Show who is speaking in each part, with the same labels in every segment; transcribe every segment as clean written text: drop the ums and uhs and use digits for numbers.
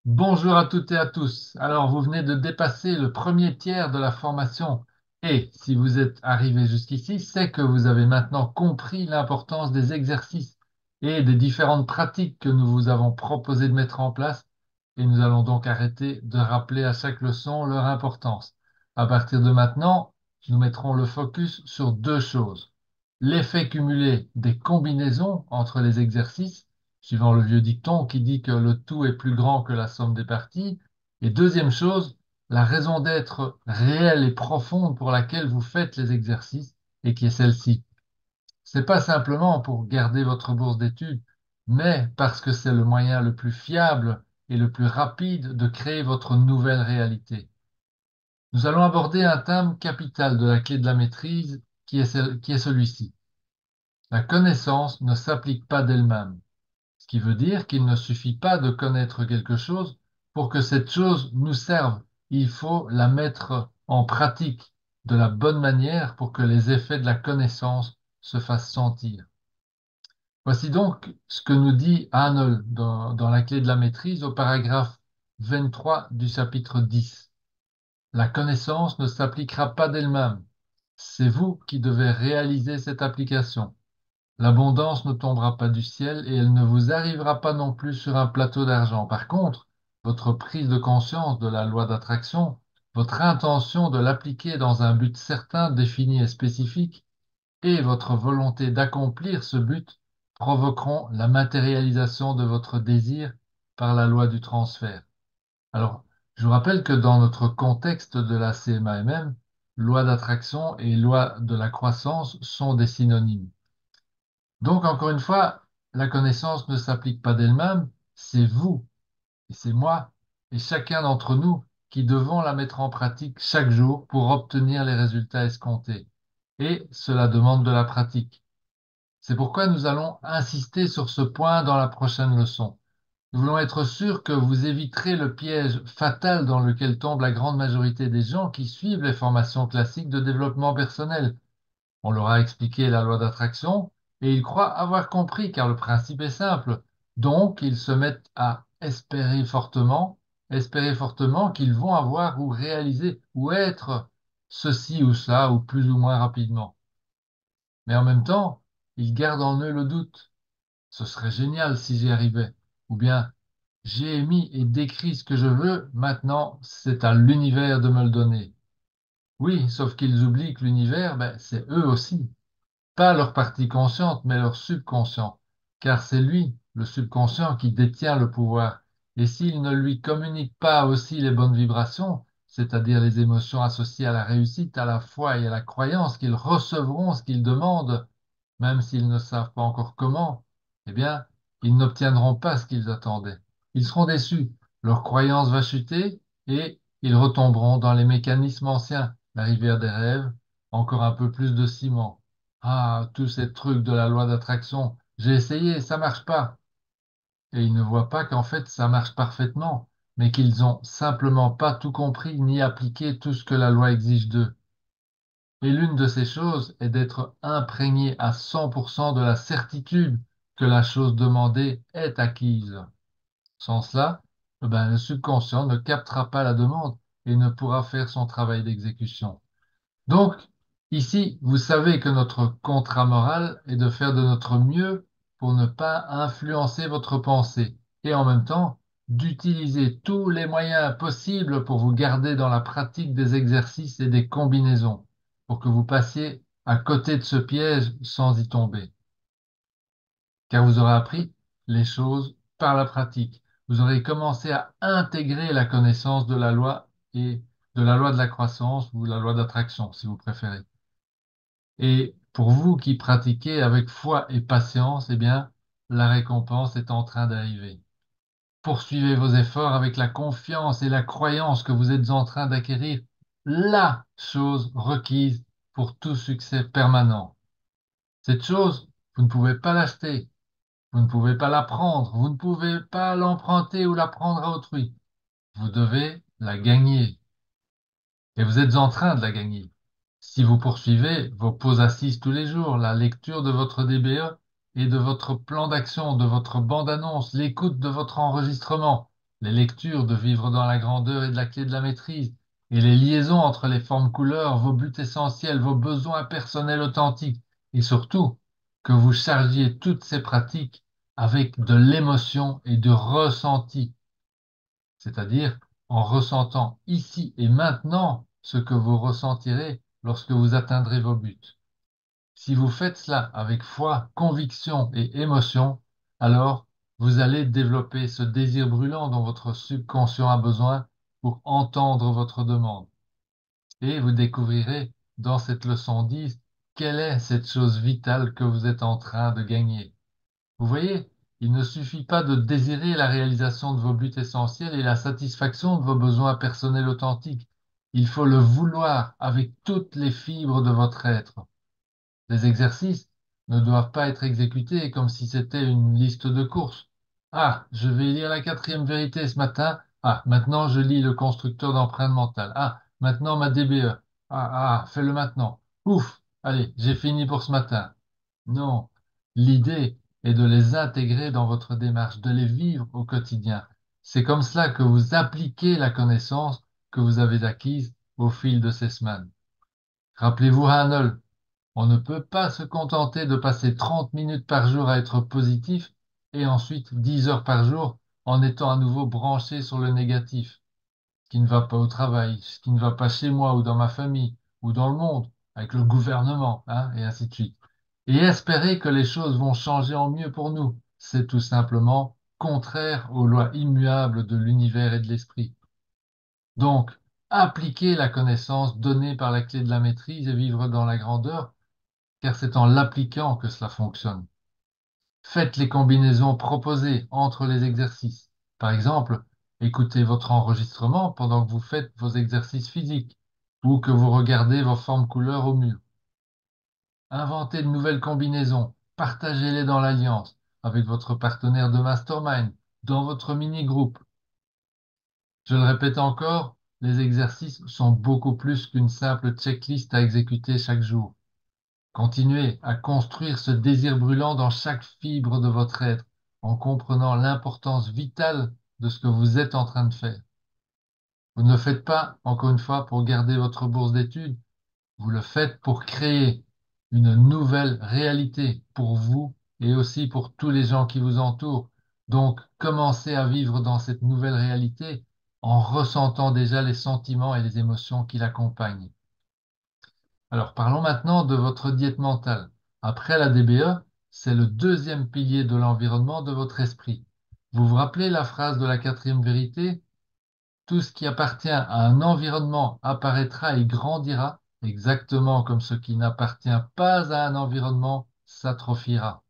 Speaker 1: Bonjour à toutes et à tous. Alors, vous venez de dépasser le premier tiers de la formation et si vous êtes arrivé jusqu'ici, c'est que vous avez maintenant compris l'importance des exercices et des différentes pratiques que nous vous avons proposé de mettre en place et nous allons donc arrêter de rappeler à chaque leçon leur importance. À partir de maintenant, nous mettrons le focus sur deux choses. L'effet cumulé des combinaisons entre les exercices suivant le vieux dicton qui dit que le tout est plus grand que la somme des parties. Et deuxième chose, la raison d'être réelle et profonde pour laquelle vous faites les exercices et qui est celle-ci. C'est pas simplement pour garder votre bourse d'études, mais parce que c'est le moyen le plus fiable et le plus rapide de créer votre nouvelle réalité. Nous allons aborder un thème capital de la clé de la maîtrise qui est celui-ci. La connaissance ne s'applique pas d'elle-même. Ce qui veut dire qu'il ne suffit pas de connaître quelque chose pour que cette chose nous serve. Il faut la mettre en pratique de la bonne manière pour que les effets de la connaissance se fassent sentir. Voici donc ce que nous dit Arnold dans la clé de la maîtrise au paragraphe 23 du chapitre 10. La connaissance ne s'appliquera pas d'elle-même. C'est vous qui devez réaliser cette application. L'abondance ne tombera pas du ciel et elle ne vous arrivera pas non plus sur un plateau d'argent. Par contre, votre prise de conscience de la loi d'attraction, votre intention de l'appliquer dans un but certain, défini et spécifique, et votre volonté d'accomplir ce but provoqueront la matérialisation de votre désir par la loi du transfert. Alors, je vous rappelle que dans notre contexte de la CMAMM, loi d'attraction et loi de la croissance sont des synonymes. Donc, encore une fois, la connaissance ne s'applique pas d'elle-même, c'est vous et c'est moi et chacun d'entre nous qui devons la mettre en pratique chaque jour pour obtenir les résultats escomptés. Et cela demande de la pratique. C'est pourquoi nous allons insister sur ce point dans la prochaine leçon. Nous voulons être sûrs que vous éviterez le piège fatal dans lequel tombe la grande majorité des gens qui suivent les formations classiques de développement personnel. On leur a expliqué la loi d'attraction et ils croient avoir compris car le principe est simple. Donc, ils se mettent à espérer fortement qu'ils vont avoir ou réaliser ou être ceci ou cela ou plus ou moins rapidement. Mais en même temps, ils gardent en eux le doute. Ce serait génial si j'y arrivais. Ou bien, j'ai émis et décrit ce que je veux, maintenant c'est à l'univers de me le donner. Oui, sauf qu'ils oublient que l'univers, c'est eux aussi. Pas leur partie consciente, mais leur subconscient, car c'est lui, le subconscient, qui détient le pouvoir. Et s'il ne lui communique pas aussi les bonnes vibrations, c'est-à-dire les émotions associées à la réussite, à la foi et à la croyance qu'ils recevront ce qu'ils demandent, même s'ils ne savent pas encore comment, eh bien, ils n'obtiendront pas ce qu'ils attendaient. Ils seront déçus, leur croyance va chuter et ils retomberont dans les mécanismes anciens, la rivière des rêves, encore un peu plus de ciment. Ah, tous ces trucs de la loi d'attraction, j'ai essayé, ça marche pas. Et ils ne voient pas qu'en fait ça marche parfaitement, mais qu'ils ont simplement pas tout compris ni appliqué tout ce que la loi exige d'eux. Et l'une de ces choses est d'être imprégné à 100% de la certitude que la chose demandée est acquise. Sans cela, le subconscient ne captera pas la demande et ne pourra faire son travail d'exécution. Donc, ici, vous savez que notre contrat moral est de faire de notre mieux pour ne pas influencer votre pensée et en même temps d'utiliser tous les moyens possibles pour vous garder dans la pratique des exercices et des combinaisons, pour que vous passiez à côté de ce piège sans y tomber. Car vous aurez appris les choses par la pratique. Vous aurez commencé à intégrer la connaissance de la loi et de la loi de la croissance ou la loi d'attraction, si vous préférez. Et pour vous qui pratiquez avec foi et patience, eh bien, la récompense est en train d'arriver. Poursuivez vos efforts avec la confiance et la croyance que vous êtes en train d'acquérir la chose requise pour tout succès permanent. Cette chose, vous ne pouvez pas l'acheter, vous ne pouvez pas la prendre, vous ne pouvez pas l'emprunter ou la prendre à autrui. Vous devez la gagner. Et vous êtes en train de la gagner. Si vous poursuivez vos pauses assises tous les jours, la lecture de votre DBE et de votre plan d'action, de votre bande-annonce, l'écoute de votre enregistrement, les lectures de Vivre dans la grandeur et de la clé de la maîtrise, et les liaisons entre les formes couleurs, vos buts essentiels, vos besoins personnels authentiques, et surtout que vous chargiez toutes ces pratiques avec de l'émotion et du ressenti, c'est-à-dire en ressentant ici et maintenant ce que vous ressentirez lorsque vous atteindrez vos buts. Si vous faites cela avec foi, conviction et émotion, alors vous allez développer ce désir brûlant dont votre subconscient a besoin pour entendre votre demande. Et vous découvrirez dans cette leçon 10 quelle est cette chose vitale que vous êtes en train de gagner. Vous voyez, il ne suffit pas de désirer la réalisation de vos buts essentiels et la satisfaction de vos besoins personnels authentiques. Il faut le vouloir avec toutes les fibres de votre être. Les exercices ne doivent pas être exécutés comme si c'était une liste de courses. Ah, je vais lire la quatrième vérité ce matin. Ah, maintenant je lis le constructeur d'empreinte mentale. Ah, maintenant ma DBE. Fais-le maintenant. Ouf, allez, j'ai fini pour ce matin. Non, l'idée est de les intégrer dans votre démarche, de les vivre au quotidien. C'est comme cela que vous appliquez la connaissance que vous avez acquise au fil de ces semaines. Rappelez-vous Arnold, on ne peut pas se contenter de passer 30 minutes par jour à être positif et ensuite 10 heures par jour en étant à nouveau branché sur le négatif, ce qui ne va pas au travail, ce qui ne va pas chez moi ou dans ma famille ou dans le monde, avec le gouvernement, hein, et ainsi de suite. Et espérer que les choses vont changer en mieux pour nous, c'est tout simplement contraire aux lois immuables de l'univers et de l'esprit. Donc, appliquer la connaissance donnée par la clé de la maîtrise et vivre dans la grandeur car c'est en l'appliquant que cela fonctionne. Faites les combinaisons proposées entre les exercices. Par exemple, écoutez votre enregistrement pendant que vous faites vos exercices physiques ou que vous regardez vos formes couleurs au mur. Inventez de nouvelles combinaisons, partagez-les dans l'alliance avec votre partenaire de mastermind, dans votre mini-groupe. Je le répète encore, les exercices sont beaucoup plus qu'une simple checklist à exécuter chaque jour. Continuez à construire ce désir brûlant dans chaque fibre de votre être, en comprenant l'importance vitale de ce que vous êtes en train de faire. Vous ne le faites pas, encore une fois, pour garder votre bourse d'études, vous le faites pour créer une nouvelle réalité pour vous et aussi pour tous les gens qui vous entourent. Donc, commencez à vivre dans cette nouvelle réalité en ressentant déjà les sentiments et les émotions qui l'accompagnent. Alors, parlons maintenant de votre diète mentale. Après la DBE, c'est le deuxième pilier de l'environnement de votre esprit. Vous vous rappelez la phrase de la quatrième vérité? Tout ce qui appartient à un environnement apparaîtra et grandira, exactement comme ce qui n'appartient pas à un environnement s'atrophiera.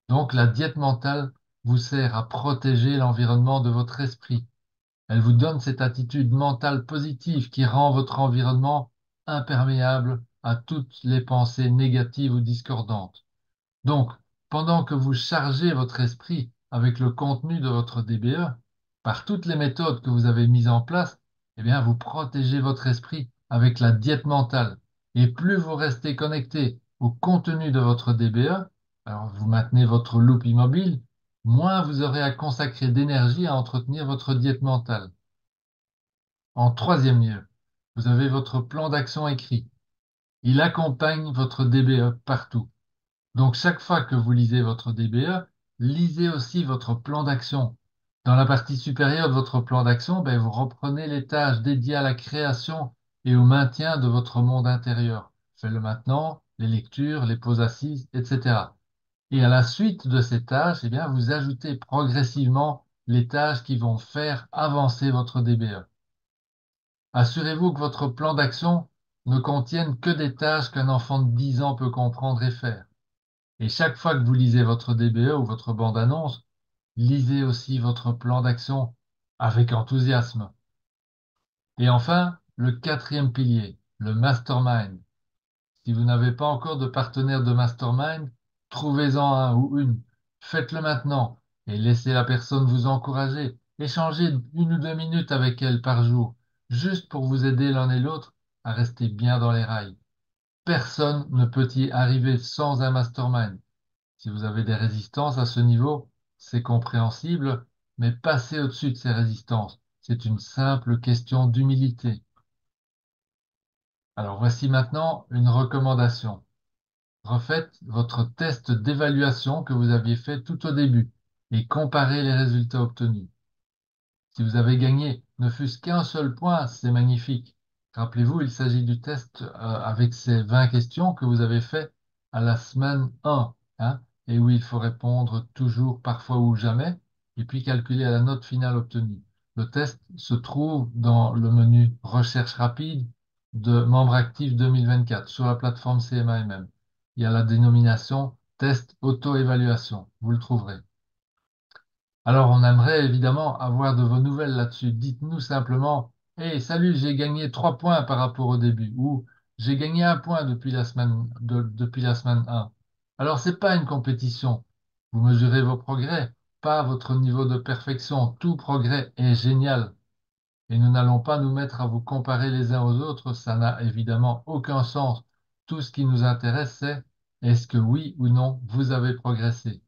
Speaker 1: Donc, la diète mentale vous sert à protéger l'environnement de votre esprit. Elle vous donne cette attitude mentale positive qui rend votre environnement imperméable à toutes les pensées négatives ou discordantes. Donc, pendant que vous chargez votre esprit avec le contenu de votre DBE, par toutes les méthodes que vous avez mises en place, eh bien, vous protégez votre esprit avec la diète mentale. Et plus vous restez connecté au contenu de votre DBE, alors vous maintenez votre loupe immobile, moins vous aurez à consacrer d'énergie à entretenir votre diète mentale. En troisième lieu, vous avez votre plan d'action écrit. Il accompagne votre DBE partout. Donc chaque fois que vous lisez votre DBE, lisez aussi votre plan d'action. Dans la partie supérieure de votre plan d'action, vous reprenez les tâches dédiées à la création et au maintien de votre monde intérieur. Faites-le maintenant, les lectures, les pauses assises, etc. Et à la suite de ces tâches, vous ajoutez progressivement les tâches qui vont faire avancer votre DBE. Assurez-vous que votre plan d'action ne contienne que des tâches qu'un enfant de 10 ans peut comprendre et faire. Et chaque fois que vous lisez votre DBE ou votre bande-annonce, lisez aussi votre plan d'action avec enthousiasme. Et enfin, le quatrième pilier, le mastermind. Si vous n'avez pas encore de partenaire de mastermind, trouvez-en un ou une. Faites-le maintenant et laissez la personne vous encourager. Échangez 1 ou 2 minutes avec elle par jour, juste pour vous aider l'un et l'autre à rester bien dans les rails. Personne ne peut y arriver sans un mastermind. Si vous avez des résistances à ce niveau, c'est compréhensible, mais passez au-dessus de ces résistances. C'est une simple question d'humilité. Alors voici maintenant une recommandation. Refaites votre test d'évaluation que vous aviez fait tout au début et comparez les résultats obtenus. Si vous avez gagné ne fût-ce qu'un seul point, c'est magnifique. Rappelez-vous, il s'agit du test avec ces 20 questions que vous avez fait à la semaine 1, hein, et où il faut répondre toujours, parfois ou jamais, et puis calculer la note finale obtenue. Le test se trouve dans le menu Recherche rapide de Membre actif 2024 sur la plateforme CMAMM. Il y a la dénomination Test auto-évaluation. Vous le trouverez. Alors, on aimerait évidemment avoir de vos nouvelles là-dessus. Dites-nous simplement, hey, salut, j'ai gagné 3 points par rapport au début, ou j'ai gagné 1 point depuis la semaine 1. Alors, c'est pas une compétition. Vous mesurez vos progrès, pas votre niveau de perfection. Tout progrès est génial. Et nous n'allons pas nous mettre à vous comparer les uns aux autres. Ça n'a évidemment aucun sens. Tout ce qui nous intéresse, c'est est-ce que oui ou non, vous avez progressé.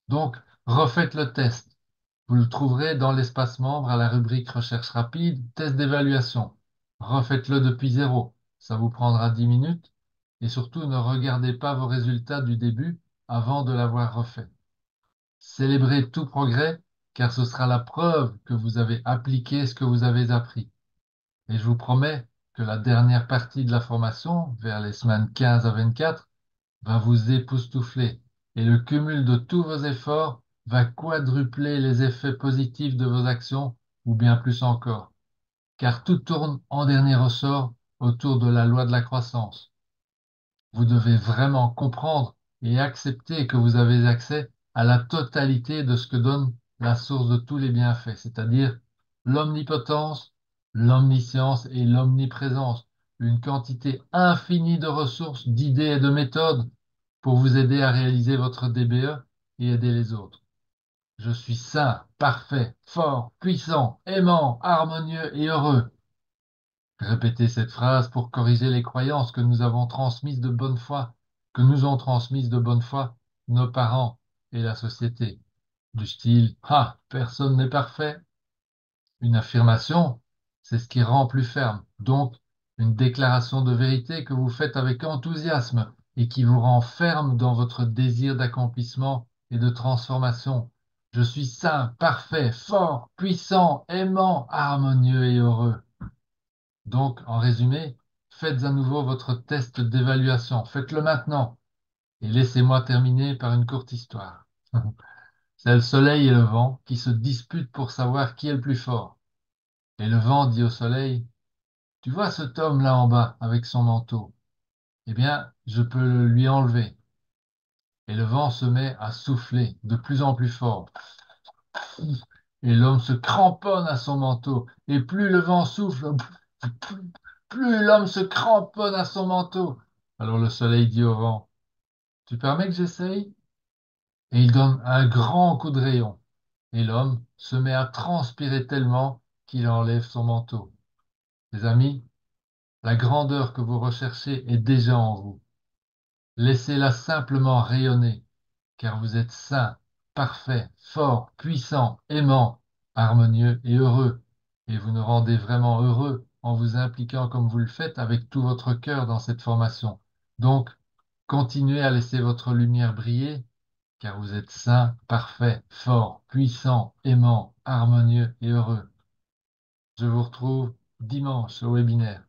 Speaker 1: Donc, refaites le test. Vous le trouverez dans l'espace membre à la rubrique Recherche rapide, test d'évaluation. Refaites-le depuis zéro. Ça vous prendra 10 minutes. Et surtout, ne regardez pas vos résultats du début avant de l'avoir refait. Célébrez tout progrès, car ce sera la preuve que vous avez appliqué ce que vous avez appris. Et je vous promets que la dernière partie de la formation, vers les semaines 15 à 24, va vous époustoufler. Et le cumul de tous vos efforts va quadrupler les effets positifs de vos actions, ou bien plus encore. Car tout tourne en dernier ressort autour de la loi de la croissance. Vous devez vraiment comprendre et accepter que vous avez accès à la totalité de ce que donne la source de tous les bienfaits, c'est-à-dire l'omnipotence, l'omniscience et l'omniprésence, une quantité infinie de ressources, d'idées et de méthodes pour vous aider à réaliser votre DBE et aider les autres. Je suis sain, parfait, fort, puissant, aimant, harmonieux et heureux. Répétez cette phrase pour corriger les croyances que nous avons transmises de bonne foi, que nous ont transmises de bonne foi nos parents et la société. Du style, ah, personne n'est parfait. Une affirmation, c'est ce qui rend plus ferme. Donc, une déclaration de vérité que vous faites avec enthousiasme et qui vous rend ferme dans votre désir d'accomplissement et de transformation. Je suis sain, parfait, fort, puissant, aimant, harmonieux et heureux. Donc, en résumé, faites à nouveau votre test d'évaluation. Faites-le maintenant. Et laissez-moi terminer par une courte histoire. C'est le soleil et le vent qui se disputent pour savoir qui est le plus fort. Et le vent dit au soleil, tu vois cet homme là en bas avec son manteau? Eh bien, je peux le lui enlever. Et le vent se met à souffler de plus en plus fort. Et l'homme se cramponne à son manteau. Et plus le vent souffle, plus l'homme se cramponne à son manteau. Alors le soleil dit au vent, tu permets que j'essaye? Et il donne un grand coup de rayon. Et l'homme se met à transpirer tellement qu'il enlève son manteau. Les amis, la grandeur que vous recherchez est déjà en vous. Laissez-la simplement rayonner, car vous êtes sain, parfait, fort, puissant, aimant, harmonieux et heureux. Et vous nous rendez vraiment heureux en vous impliquant comme vous le faites avec tout votre cœur dans cette formation. Donc, continuez à laisser votre lumière briller, car vous êtes sain, parfait, fort, puissant, aimant, harmonieux et heureux. Je vous retrouve dimanche au webinaire.